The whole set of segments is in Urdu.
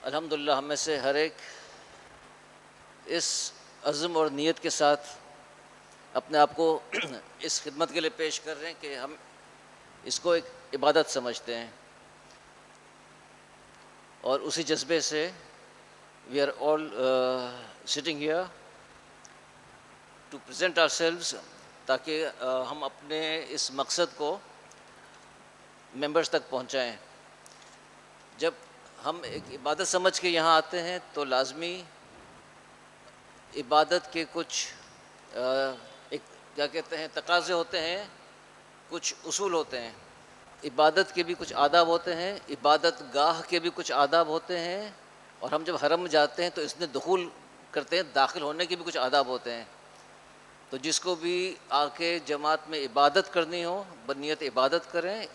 الحمدللہ ہم میں سے ہر ایک اس عزم اور نیت کے ساتھ اپنے آپ کو اس خدمت کے لیے پیش کر رہے ہیں کہ ہم اس کو ایک عبادت سمجھتے ہیں، اور اسی جذبے سے we are all sitting here to present ourselves, تاکہ ہم اپنے اس مقصد کو ممبرس تک پہنچائیں۔ جب ہم ایک عبادت سمجھ کے یہاں آتے ہیں تو لازمی عبادت کے کچھ ایک کیا کہتے ہیں تقاضے ہوتے ہیں، کچھ اصول ہوتے ہیں۔ عبادت کے بھی کچھ آداب ہوتے ہیں، عبادت گاہ کے بھی کچھ آداب ہوتے ہیں، اور ہم جب حرم میں جاتے ہیں تو اس میں دخول کرتے ہیں، داخل ہونے کے بھی کچھ آداب ہوتے ہیں۔ تو جس کو بھی آ کے جماعت میں عبادت کرنی ہو بنیت عبادت کریں،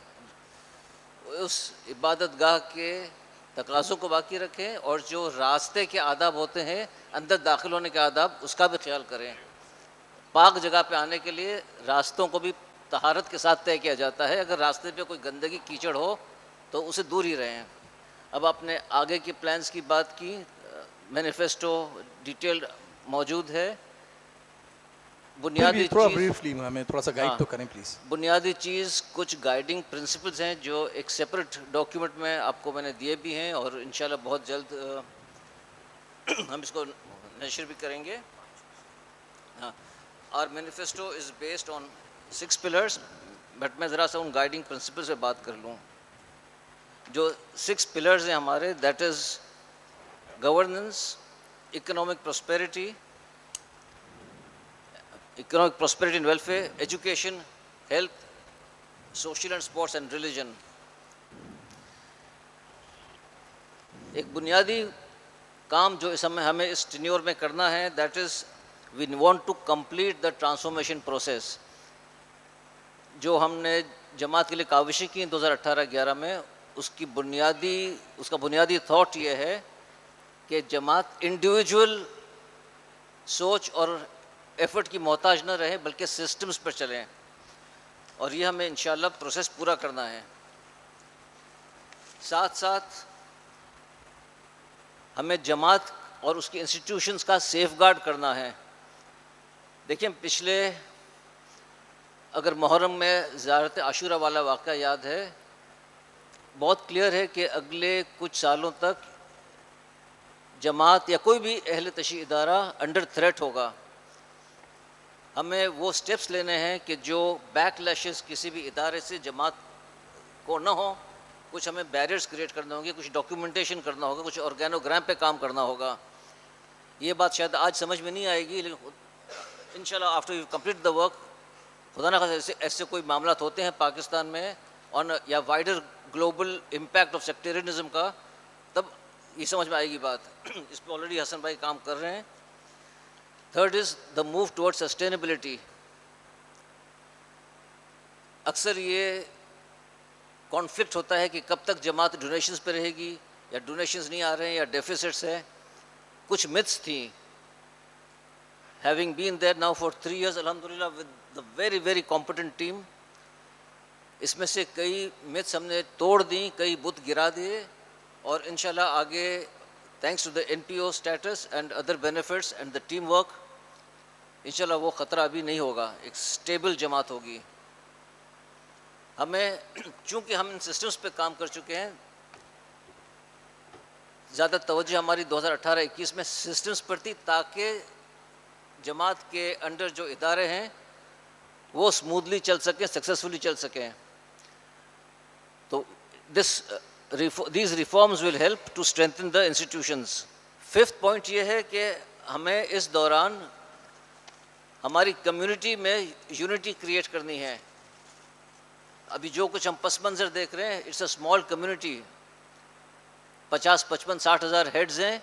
اس عبادت گاہ کے تقاضوں کو باقی رکھیں، اور جو راستے کے آداب ہوتے ہیں اندر داخل ہونے کے آداب اس کا بھی خیال کریں۔ پاک جگہ پہ آنے کے لیے راستوں کو بھی طہارت کے ساتھ طے کیا جاتا ہے، اگر راستے پہ کوئی گندگی کیچڑ ہو تو اسے دور ہی رہیں۔ اب آپ نے آگے کی پلانز کی بات کی، مینیفیسٹو ڈیٹیلڈ موجود ہے۔ بنیادی تھوڑا چیز بریفلی ہمیں تھوڑا سا گائیڈ تو کریں پلیز۔ بنیادی چیز کچھ گائیڈنگ پرنسپلز ہیں جو ایک سیپریٹ ڈاکیومنٹ میں آپ کو میں نے دیے بھی ہیں، اور انشاءاللہ بہت جلد ہم اس کو نشر بھی کریں گے۔ ہاں، اور manifesto is based on 6 pillars, but میں ذرا سا ان گائیڈنگ پرنسپل سے بات کر لوں۔ جو 6 پلرز ہیں ہمارے، that is governance, economic prosperity and welfare, education, health, social and sports and religion. ایک بنیادی کام جو اس ہمیں اس ٹینیور میں کرنا ہے، that is we want to complete the transformation process. جو ہم نے جماعت کے لیے کاوشیں کی 2018-11 میں، اس کا بنیادی تھاٹ یہ ہے کہ جماعت انڈیویجول سوچ اور ایفرٹ کی محتاج نہ رہے، بلکہ سسٹمز پر چلیں، اور یہ ہمیں انشاءاللہ پروسیس پورا کرنا ہے۔ ساتھ ساتھ ہمیں جماعت اور اس کی انسٹیٹیوشنز کا سیف گارڈ کرنا ہے۔ دیکھیں، پچھلے اگر محرم میں زیارت عاشورہ والا واقعہ یاد ہے، بہت کلیئر ہے کہ اگلے کچھ سالوں تک جماعت یا کوئی بھی اہل تشیع ادارہ انڈر تھریٹ ہوگا۔ ہمیں وہ سٹیپس لینے ہیں کہ جو بیک لیشز کسی بھی ادارے سے جماعت کو نہ ہو۔ کچھ ہمیں بیریئرز کریٹ کرنے ہوں گے، کچھ ڈاکیومنٹیشن کرنا ہوگا، کچھ آرگینوگرام پہ کام کرنا ہوگا۔ یہ بات شاید آج سمجھ میں نہیں آئے گی، لیکن انشاءاللہ after you complete the work, خدا نہ خواستہ ایسے کوئی معاملات ہوتے ہیں پاکستان میں یا wider global impact of sectarianism کا، تب یہ سمجھ میں آئے گی بات۔ اس پہ آلریڈی حسن بھائی کام کر رہے ہیں۔ Third is the move towards sustainability. اکثر یہ کانفلکٹ ہوتا ہے کہ کب تک جماعت ڈونیشنز پہ رہے گی، یا ڈونیشنز نہیں آ رہے ہیں، یا ڈیفیسٹس ہے۔ کچھ متس تھیں۔ Having been there now for 3 years الحمدللہ with the very very competent team, اس میں سے کئی متس ہم نے توڑ دیں، کئی بت گرا دیے، اور انشاءاللہ آگے thanks to the NPO status and other benefits and the team work, انشاءاللہ وہ خطرہ ابھی نہیں ہوگا، ایک سٹیبل جماعت ہوگی۔ ہمیں چونکہ ہم ان سسٹمز پہ کام کر چکے ہیں، زیادہ توجہ ہماری 2018-21 میں سسٹمز پر تھی، تاکہ جماعت کے انڈر جو ادارے ہیں وہ اسموتھلی چل سکیں، سکسیزفلی چل سکیں۔ تو these reforms will help to strengthen the institutions۔ 5th point یہ ہے کہ ہمیں اس دوران ہماری کمیونٹی میں یونٹی کریٹ کرنی ہے۔ ابھی جو کچھ ہم پس منظر دیکھ رہے ہیں، اٹس اے اسمال کمیونٹی، 50-55-60 ہزار ہیڈز ہیں،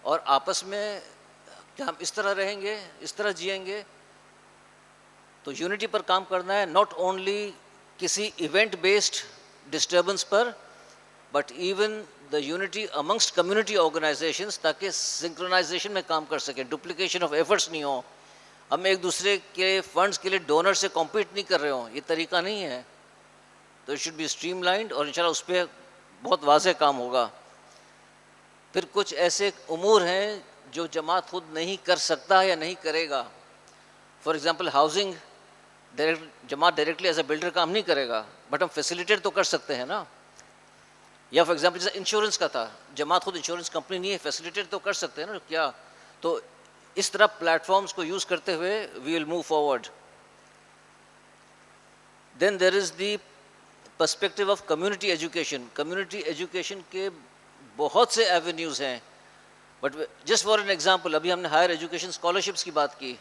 اور آپس میں کیا ہم اس طرح رہیں گے، اس طرح جئیں گے؟ تو یونٹی پر کام کرنا ہے، ناٹ اونلی کسی ایونٹ بیسڈ ڈسٹربنس پر، but even the unity amongst community organizations, تاکہ سنکرونائزیشن میں کام کر سکیں، ڈپلیکیشن آف ایفرٹس نہیں ہوں، ہم ایک دوسرے کے فنڈس کے لیے ڈونر سے کمپیٹ نہیں کر رہے ہوں، یہ طریقہ نہیں ہے۔ تو it should be streamlined, اور انشاءاللہ اس پہ بہت واضح کام ہوگا۔ پھر کچھ ایسے امور ہیں جو جماعت خود نہیں کر سکتا یا نہیں کرے گا. فار ایگزامپل ہاؤسنگ جماعت ڈائریکٹلی ایز اے بلڈر کام نہیں کرے گا, بٹ ہم فیسیلیٹیٹ تو کر سکتے ہیں نا. یا فار ایگزامپل جیسے انشورنس کا تھا, جماعت خود انشورنس کمپنی نہیں ہے, فیسیلیٹیٹ تو کر سکتے ہیں نا کیا. تو اس طرح پلیٹ فارمس کو یوز کرتے ہوئے we will move forward. Then there is the perspective of community education. Community education کے بہت سے ایونیوز ہیں, but just for an example ابھی ہم نے ہائر ایجوکیشن اسکالرشپس کی بات کی.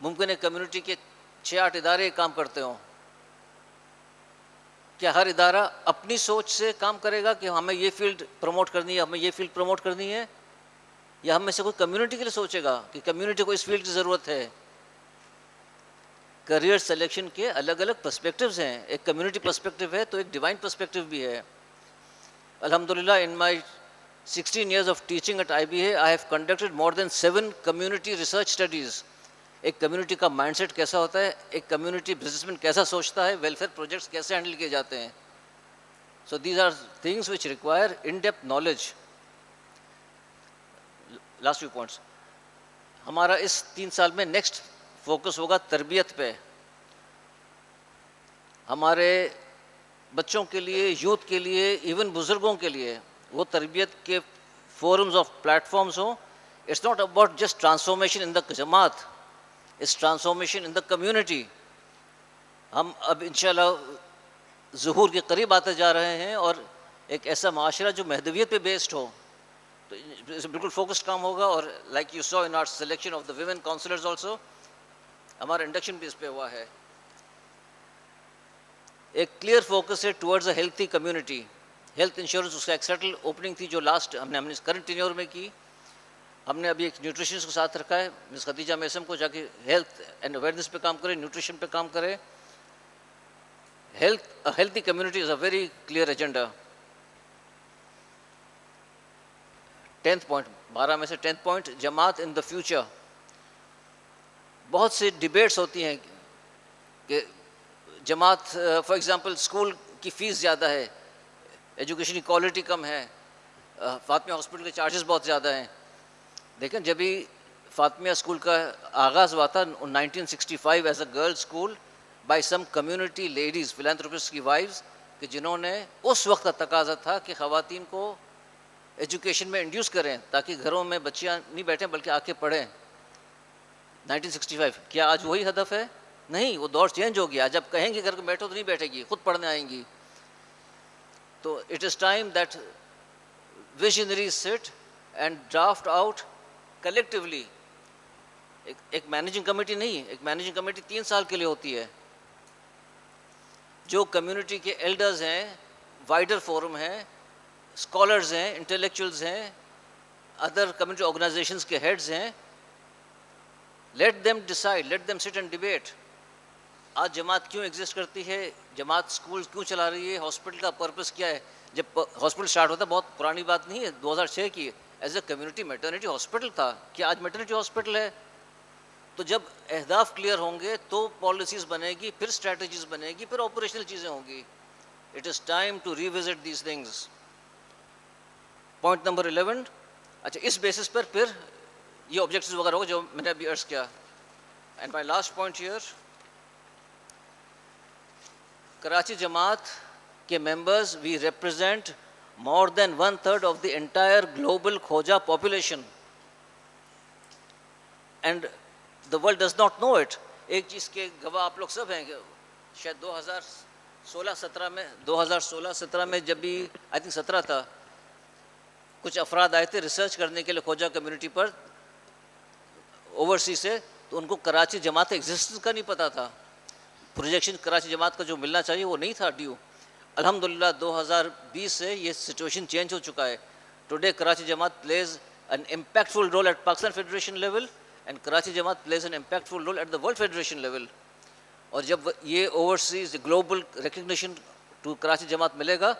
ممکن ہے کمیونٹی کے 6-8 ادارے کام کرتے ہوں. کیا ہر ادارہ اپنی سوچ سے کام کرے گا کہ ہمیں یہ فیلڈ پروموٹ کرنی ہے, ہمیں یہ فیلڈ پروموٹ کرنی ہے, یا ہم میں سے کوئی کمیونٹی کے لیے سوچے گا کہ کمیونٹی کو اس فیلڈ کی ضرورت ہے. کریئر سلیکشن کے الگ الگ پرسپیکٹیوز ہیں. ایک کمیونٹی پرسپیکٹیو ہے تو ایک ڈیوائن پرسپیکٹیو بھی ہے. الحمدللہ ان مائی 16 years of teaching at IBA, I have conducted more than 7 community research studies. ایک کمیونٹی کا مائنڈ سیٹ کیسا ہوتا ہے, ایک کمیونٹی بزنس مین کیسا سوچتا ہے, ویلفیئر پروجیکٹس کیسے ہینڈل کیے جاتے ہیں. So these are things which require in depth knowledge. Last few points. ہمارا اس 3 سال میں نیکسٹ فوکس ہوگا تربیت پہ. ہمارے بچوں کے لیے, یوتھ کے لیے, ایون بزرگوں کے لیے وہ تربیت کے فورمز آف پلیٹ فارمز ہوں. It's not about just transformation in the Jamaat, it's transformation in the community. ہم اب انشاءاللہ ظہور کے قریب آتے جا رہے ہیں, اور ایک ایسا معاشرہ جو مہدویت پہ بیسڈ ہو, تو بالکل فوکسڈ کام ہوگا. اور like you saw in our selection of the women councillors also, ہمارا انڈکشن بھی اس پہ ہوا ہے. ایک کلیئر فوکس ہے towards a healthy community. Health insurance اس کا ایک سیٹل اوپننگ تھی جو لاسٹ ہم نے کرنٹ ٹینیور میں کی. ہم نے ابھی ایک نیوٹریشنس کو ساتھ رکھا ہے, مس خدیجہ میسم کو, جا کے ہیلتھ اینڈ اویئرنیس پہ کام کرے, نیوٹریشن پہ کام کرے. Healthy community is a very clear agenda. 10th point, 12 میں سے 10th پوائنٹ, جماعت ان دا فیوچر. بہت سی ڈبیٹس ہوتی ہیں کہ جماعت فار ایگزامپل اسکول کی فیس زیادہ ہے, ایجوکیشن کی کوالٹی کم ہے, فاطمیہ ہاسپٹل کے چارجز بہت زیادہ ہیں. دیکھیں جب بھی فاطمیہ اسکول کا آغاز ہوا تھا 1965 as a girl school by some community ladies philanthropist کی وائفز, کہ جنہوں نے اس وقت کا تقاضا تھا کہ خواتین کو ایجوکیشن میں انڈیوس کریں تاکہ گھروں میں بچیاں نہیں بیٹھیں بلکہ آ کے پڑھیں. 1965. کیا آج وہی ہدف ہے؟ نہیں, وہ دور چینج ہو گیا. جب کہیں گے گھر کو بیٹھو تو نہیں بیٹھے گی, خود پڑھنے آئیں گی. تو اٹ از ٹائم دیٹ ویژنریز سٹ اینڈ ڈرافٹ آؤٹ کلیکٹیولی. ایک مینیجنگ کمیٹی نہیں, ایک مینیجنگ کمیٹی 3 سال کے لیے ہوتی ہے. جو کمیونٹی کے ایلڈرز ہیں, وائڈر فورم ہیں, اسکالرز ہیں, انٹلیکچوئلز ہیں, ادر کمیونٹی آرگنائزیشنز کے ہیڈز ہیں, let them decide, let them سٹ اینڈ ڈیبیٹ. آج جماعت کیوں ایگزسٹ کرتی ہے, جماعت اسکول کیوں چلا رہی ہے, ہاسپٹل کا پرپس کیا ہے. جب ہاسپٹل اسٹارٹ ہوتا ہے, بہت پرانی بات نہیں ہے, 2006 کی, as a community maternity hospital تھا. کیا آج میٹرنٹی ہاسپٹل ہے؟ تو جب اہداف کلیئر ہوں گے تو پالیسیز بنے گی, پھر اسٹریٹجیز بنے گی, پھر آپریشنل چیزیں ہوں گی. It is time to revisit these things. Point number 11. اچھا, اس بیسس پر پھر یہ آبجیکٹیوز وغیرہ ہوگا جو میں نے ابھی عرض کیا. And my last point here, Karachi Jamaat کے members we represent more than 1/3 of the entire global Khoja population, and the world does not know it. ایک چیز کے گواہ آپ لوگ سب ہیں کہ شاید 2016-17 میں جب بھی آئی تھنک 17 تھا, کچھ افراد آئے تھے ریسرچ کرنے کے لیے کھوجا کمیونٹی پر اوورسیز سے, تو ان کو کراچی جماعت کے ایگزسٹنس کا نہیں پتہ تھا. پروجیکشن کراچی جماعت کا جو ملنا چاہیے وہ نہیں تھا ڈیو. الحمدللہ 2020 سے یہ سچویشن چینج ہو چکا ہے. Today Karachi Jamaat plays an impactful role at Pakistan federation level, and Karachi Jamaat plays an impactful role at the world federation level. اور جب یہ overseas global recognition to Karachi Jamaat ملے گا,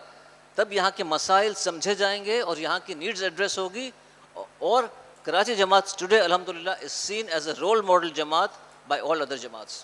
تب یہاں کے مسائل سمجھے جائیں گے اور یہاں کی نیڈز ایڈریس ہوگی. اور کراچی جماعت ٹوڈے الحمدللہ is seen as a role model Jamaat by all other جماعتس.